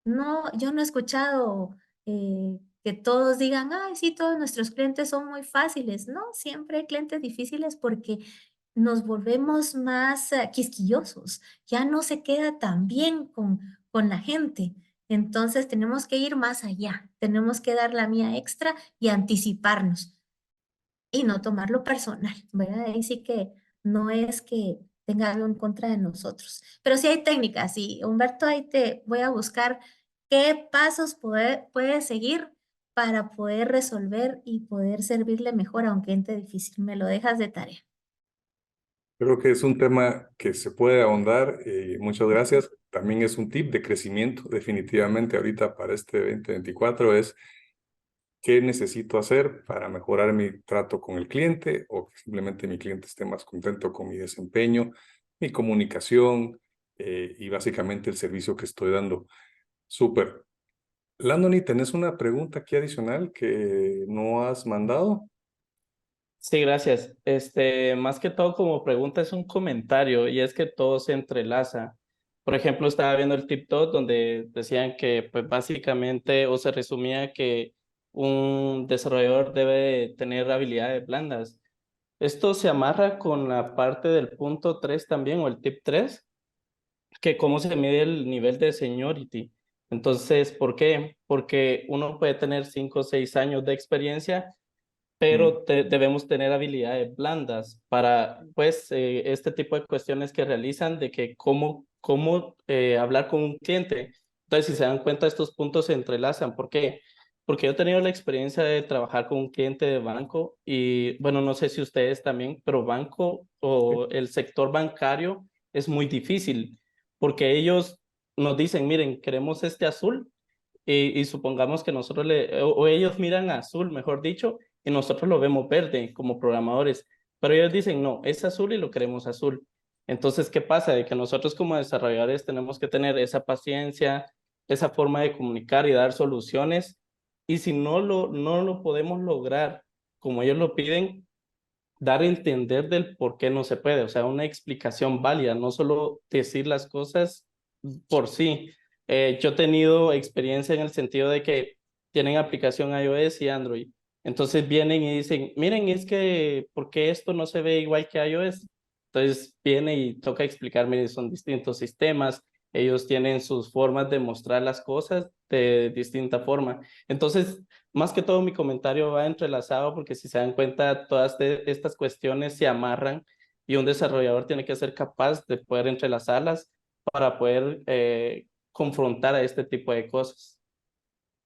B: No, yo no he escuchado que todos digan, ay, sí, todos nuestros clientes son muy fáciles. No, siempre hay clientes difíciles porque nos volvemos más quisquillosos. Ya no se queda tan bien con la gente. Entonces tenemos que ir más allá. Tenemos que dar la mía extra y anticiparnos y no tomarlo personal, ¿verdad? Ahí sí que no es que tenga algo en contra de nosotros. Pero sí hay técnicas y Humberto, ahí te voy a buscar qué pasos puedes seguir para poder resolver y poder servirle mejor a un cliente difícil. Me lo dejas de tarea.
A: Creo que es un tema que se puede ahondar. Muchas gracias. También es un tip de crecimiento, definitivamente ahorita para este 2024 es qué necesito hacer para mejorar mi trato con el cliente o que simplemente mi cliente esté más contento con mi desempeño, mi comunicación y básicamente el servicio que estoy dando. Súper. Landony, ¿tenés una pregunta aquí adicional que no has mandado?
F: Sí, gracias. Más que todo como pregunta es un comentario y es que todo se entrelaza. Por ejemplo, estaba viendo el TikTok donde decían que pues básicamente o se resumía que un desarrollador debe tener habilidades blandas. Esto se amarra con la parte del punto 3 también o el tip 3 que cómo se mide el nivel de seniority. Entonces, ¿por qué? Porque uno puede tener 5 o 6 años de experiencia pero debemos tener habilidades blandas para, pues, este tipo de cuestiones que realizan de que cómo hablar con un cliente. Entonces, si se dan cuenta, estos puntos se entrelazan. ¿Por qué? Porque yo he tenido la experiencia de trabajar con un cliente de banco y, bueno, no sé si ustedes también, pero banco o el sector bancario es muy difícil porque ellos nos dicen, miren, queremos este azul y supongamos que nosotros o ellos miran azul, mejor dicho, y nosotros lo vemos verde como programadores, pero ellos dicen, no, es azul y lo queremos azul. Entonces, ¿qué pasa? De que nosotros como desarrolladores tenemos que tener esa paciencia, esa forma de comunicar y dar soluciones, y si no lo podemos lograr como ellos lo piden, dar a entender del por qué no se puede, o sea, una explicación válida, no solo decir las cosas por sí. Yo he tenido experiencia en el sentido de que tienen aplicación iOS y Android. Entonces vienen y dicen, miren, es que, ¿por qué esto no se ve igual que iOS? Entonces viene y toca explicarme, son distintos sistemas, ellos tienen sus formas de mostrar las cosas de distinta forma. Entonces, más que todo mi comentario va entrelazado porque si se dan cuenta, todas estas cuestiones se amarran y un desarrollador tiene que ser capaz de poder entrelazarlas para poder confrontar a este tipo de cosas.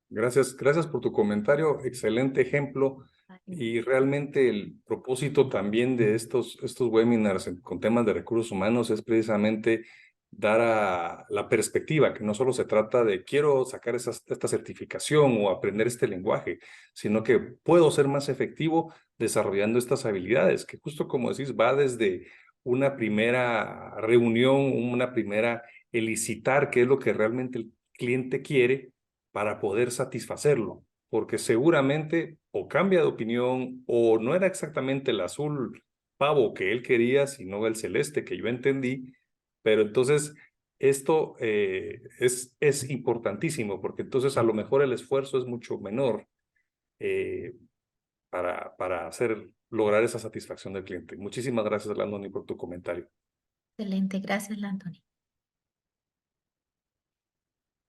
A: Gracias, gracias por tu comentario. Excelente ejemplo. Y realmente el propósito también de estos webinars con temas de recursos humanos es precisamente dar a la perspectiva, que no solo se trata de quiero sacar esta certificación o aprender este lenguaje, sino que puedo ser más efectivo desarrollando estas habilidades, que justo como decís, va desde una primera reunión, una primera elicitar qué es lo que realmente el cliente quiere para poder satisfacerlo, porque seguramente o cambia de opinión o no era exactamente el azul pavo que él quería, sino el celeste que yo entendí, pero entonces esto es importantísimo, porque entonces a lo mejor el esfuerzo es mucho menor eh, para lograr esa satisfacción del cliente. Muchísimas gracias, Landoni, por tu comentario.
B: Excelente, gracias, Landoni.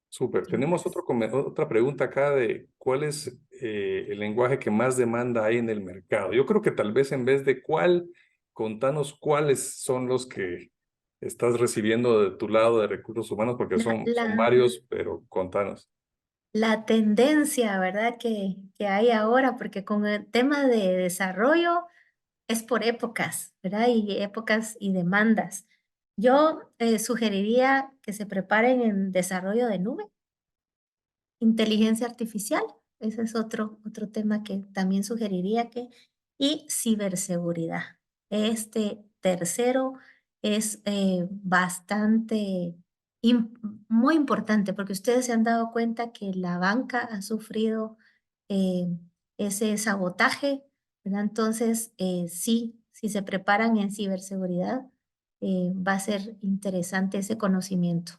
A: Súper. Tenemos otra pregunta acá de cuál es el lenguaje que más demanda hay en el mercado. Yo creo que tal vez en vez de cuál, contanos cuáles son los que estás recibiendo de tu lado de recursos humanos, porque
B: La,
A: son
B: la,
A: varios, pero contanos.
B: la tendencia, ¿verdad? Que hay ahora, porque con el tema de desarrollo es por épocas, ¿verdad? Y épocas y demandas. Yo sugeriría que se preparen en desarrollo de nube, inteligencia artificial, ese es otro tema que también sugeriría y ciberseguridad. Este tercero es bastante, muy importante porque ustedes se han dado cuenta que la banca ha sufrido eh, ese sabotaje, ¿verdad? Entonces, sí, si se preparan en ciberseguridad, va a ser interesante ese conocimiento.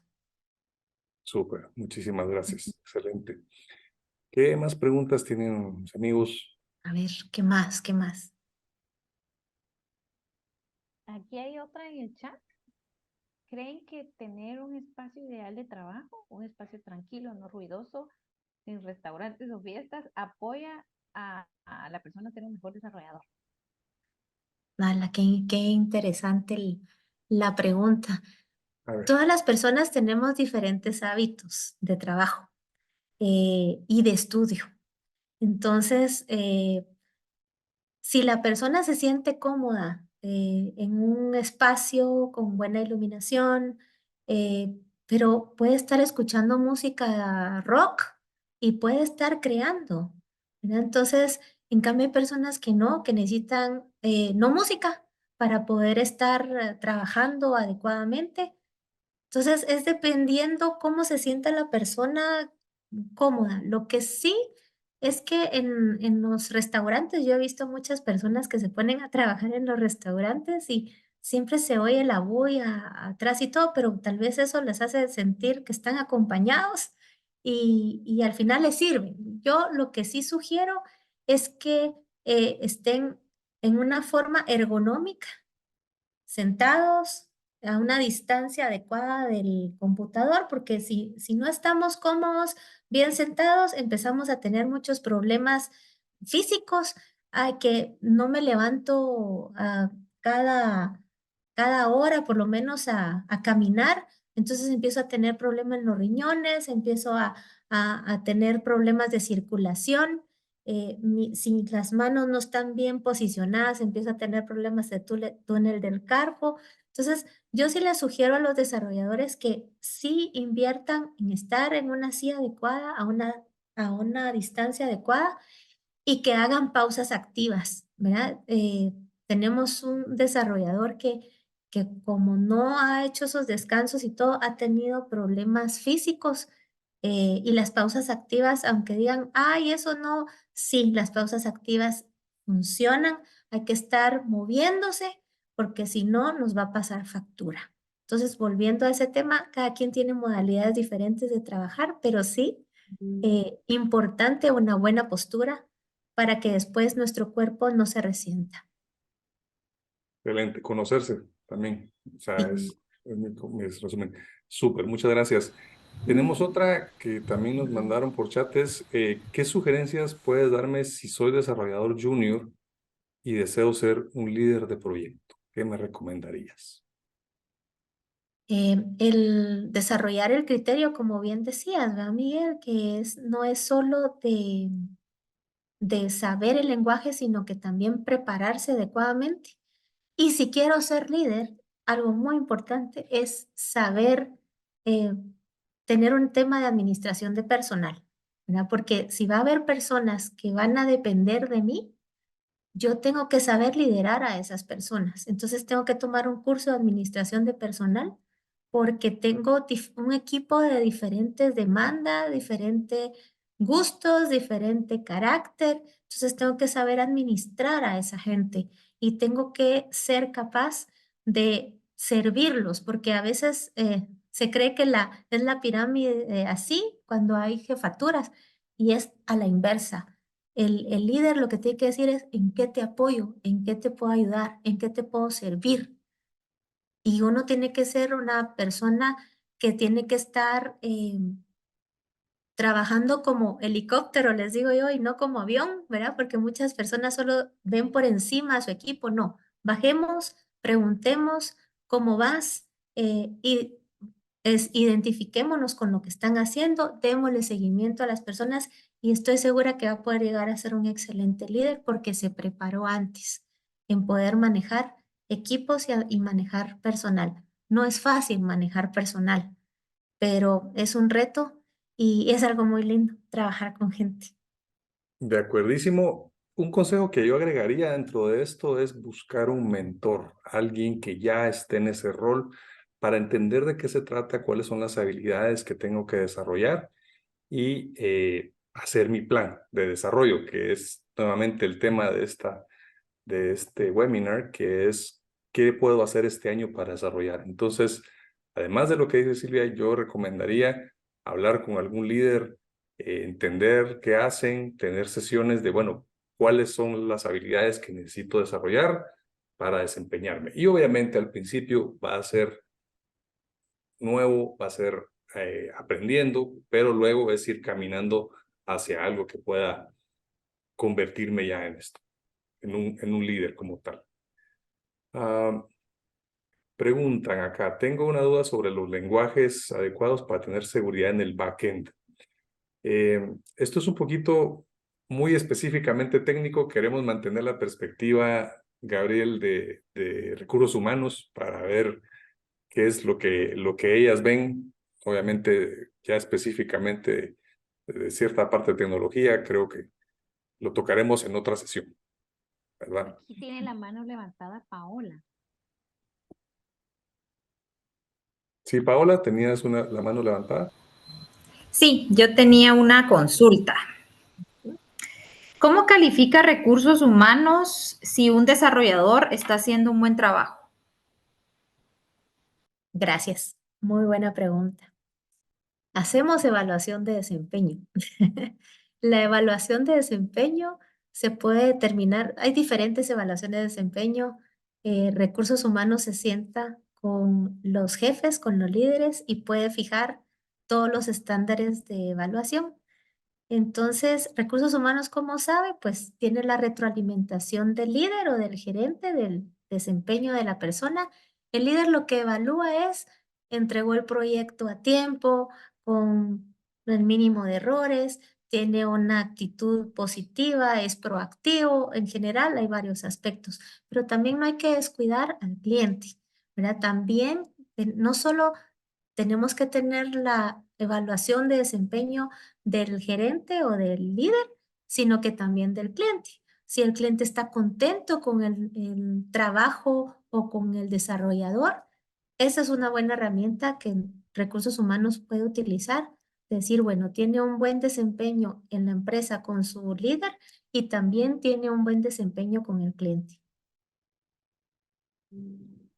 A: Súper, muchísimas gracias. Excelente. ¿Qué más preguntas tienen mis amigos?
B: A ver, ¿qué más? ¿Qué más?
C: Aquí hay otra en el chat. ¿Creen que tener un espacio ideal de trabajo, un espacio tranquilo, no ruidoso, sin restaurantes o fiestas, apoya a la persona a ser un mejor desarrollador?
B: Nada, qué interesante la pregunta.
A: A ver,
B: Todas las personas tenemos diferentes hábitos de trabajo y de estudio. Entonces, si la persona se siente cómoda en un espacio con buena iluminación, pero puede estar escuchando música rock y puede estar creando, ¿verdad? Entonces, en cambio hay personas que no, que necesitan no música para poder estar trabajando adecuadamente. Entonces, es dependiendo cómo se sienta la persona cómoda. Lo que sí es que en los restaurantes, yo he visto muchas personas que se ponen a trabajar en los restaurantes y siempre se oye la bulla atrás y todo, pero tal vez eso les hace sentir que están acompañados y al final les sirve. Yo lo que sí sugiero es que estén en una forma ergonómica sentados a una distancia adecuada del computador, porque si no estamos cómodos, bien sentados, empezamos a tener muchos problemas físicos. Ay, que no me levanto cada, cada hora, por lo menos a caminar, entonces empiezo a tener problemas en los riñones, empiezo a tener problemas de circulación. Si las manos no están bien posicionadas, empiezo a tener problemas de túnel del carpo. Entonces, yo sí les sugiero a los desarrolladores que sí inviertan en estar en una silla adecuada, a una distancia adecuada y que hagan pausas activas, ¿verdad? Tenemos un desarrollador que como no ha hecho esos descansos y todo, ha tenido problemas físicos y las pausas activas, aunque digan, ay, eso no, sí, las pausas activas funcionan, hay que estar moviéndose porque si no nos va a pasar factura. Entonces, volviendo a ese tema, cada quien tiene modalidades diferentes de trabajar, pero sí, importante una buena postura para que después nuestro cuerpo no se resienta.
A: excelente. Conocerse también. O sea,
B: Sí.
A: es resumen. Súper, muchas gracias. Tenemos otra que también nos mandaron por chat, es ¿qué sugerencias puedes darme si soy desarrollador junior y deseo ser un líder de proyecto? ¿Qué me recomendarías?
B: El desarrollar el criterio, como bien decías, ¿verdad, Miguel? Que no es solo de saber el lenguaje, sino que también prepararse adecuadamente. Y si quiero ser líder, algo muy importante es saber eh, tener un tema de administración de personal, ¿verdad? Porque si va a haber personas que van a depender de mí, yo tengo que saber liderar a esas personas. Entonces tengo que tomar un curso de administración de personal porque tengo un equipo de diferentes demandas, diferentes gustos, diferente carácter. Entonces tengo que saber administrar a esa gente y tengo que ser capaz de servirlos porque a veces se cree que es la pirámide así cuando hay jefaturas y es a la inversa. El líder lo que tiene que decir es en qué te apoyo, en qué te puedo ayudar, en qué te puedo servir. Y uno tiene que ser una persona que tiene que estar trabajando como helicóptero, les digo yo, y no como avión, ¿verdad? Porque muchas personas solo ven por encima a su equipo. No, bajemos, preguntemos cómo vas y identifiquémonos con lo que están haciendo, démosle seguimiento a las personas y estoy segura que va a poder llegar a ser un excelente líder porque se preparó antes en poder manejar equipos y manejar personal. No es fácil manejar personal, pero es un reto y es algo muy lindo trabajar con gente.
A: De acuerdísimo. Un consejo que yo agregaría dentro de esto es buscar un mentor, alguien que ya esté en ese rol para entender de qué se trata, cuáles son las habilidades que tengo que desarrollar y hacer mi plan de desarrollo, que es nuevamente el tema de este webinar, que es qué puedo hacer este año para desarrollar. Entonces, además de lo que dice Silvia, yo recomendaría hablar con algún líder, entender qué hacen, tener sesiones de, bueno, cuáles son las habilidades que necesito desarrollar para desempeñarme. Y obviamente al principio va a ser nuevo, va a ser aprendiendo, pero luego es ir caminando hacia algo que pueda convertirme ya en esto, en un líder como tal. Preguntan acá, tengo una duda sobre los lenguajes adecuados para tener seguridad en el backend. Esto es un poquito muy específicamente técnico. Queremos mantener la perspectiva, Gabriel, de recursos humanos para ver qué es lo que ellas ven. Obviamente, ya específicamente de cierta parte de tecnología, creo que lo tocaremos en otra sesión, ¿verdad?
C: Aquí tiene la mano levantada Paola.
A: Sí, Paola, tenías la mano levantada.
G: Sí, yo tenía una consulta. ¿Cómo califica recursos humanos si un desarrollador está haciendo un buen trabajo?
B: Gracias. Muy buena pregunta. Hacemos evaluación de desempeño. La evaluación de desempeño se puede determinar, hay diferentes evaluaciones de desempeño. Recursos humanos se sienta con los jefes, con los líderes y puede fijar todos los estándares de evaluación. Entonces, recursos humanos, ¿cómo sabe? Pues tiene la retroalimentación del líder o del gerente del desempeño de la persona. El líder lo que evalúa es, entregó el proyecto a tiempo, con el mínimo de errores, tiene una actitud positiva, es proactivo. En general, hay varios aspectos, pero también no hay que descuidar al cliente, ¿verdad? También, no solo tenemos que tener la evaluación de desempeño del gerente o del líder, sino que también del cliente. Si el cliente está contento con el trabajo o con el desarrollador, esa es una buena herramienta que recursos humanos puede utilizar. Decir, bueno, tiene un buen desempeño en la empresa con su líder y también tiene un buen desempeño con el cliente.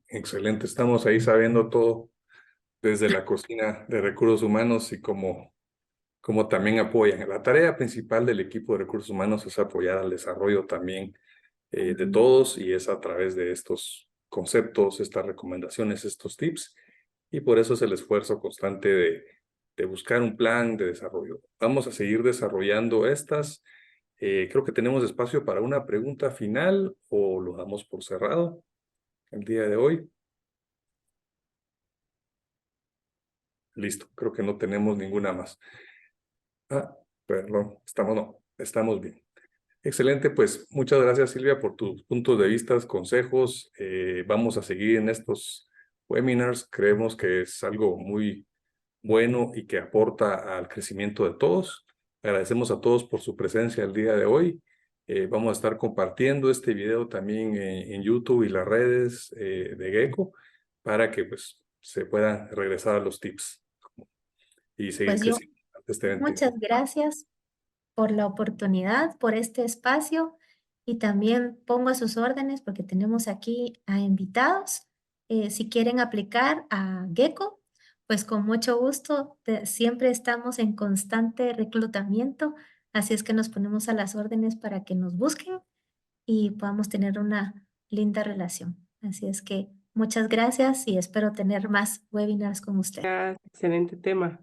A: Excelente, estamos ahí sabiendo todo desde la cocina de recursos humanos y como también apoyan. La tarea principal del equipo de recursos humanos es apoyar al desarrollo también de todos y es a través de estos conceptos, estas recomendaciones, estos tips y por eso es el esfuerzo constante de buscar un plan de desarrollo. Vamos a seguir desarrollando estas. Creo que tenemos espacio para una pregunta final o lo damos por cerrado el día de hoy. Listo, creo que no tenemos ninguna más. Perdón, estamos bien. Excelente, pues muchas gracias Silvia por tus puntos de vista, consejos. Vamos a seguir en estos webinars. Creemos que es algo muy bueno y que aporta al crecimiento de todos. Agradecemos a todos por su presencia el día de hoy. Vamos a estar compartiendo este video también en YouTube y las redes de Gecko para que pues se puedan regresar a los tips y seguir
B: Pues yo,
A: creciendo ante este evento.
B: muchas gracias por la oportunidad, por este espacio y también pongo a sus órdenes porque tenemos aquí a invitados. Si quieren aplicar a Gecko, pues con mucho gusto, siempre estamos en constante reclutamiento, así es que nos ponemos a las órdenes para que nos busquen y podamos tener una linda relación. Así es que muchas gracias y espero tener más webinars con ustedes.
H: Excelente tema.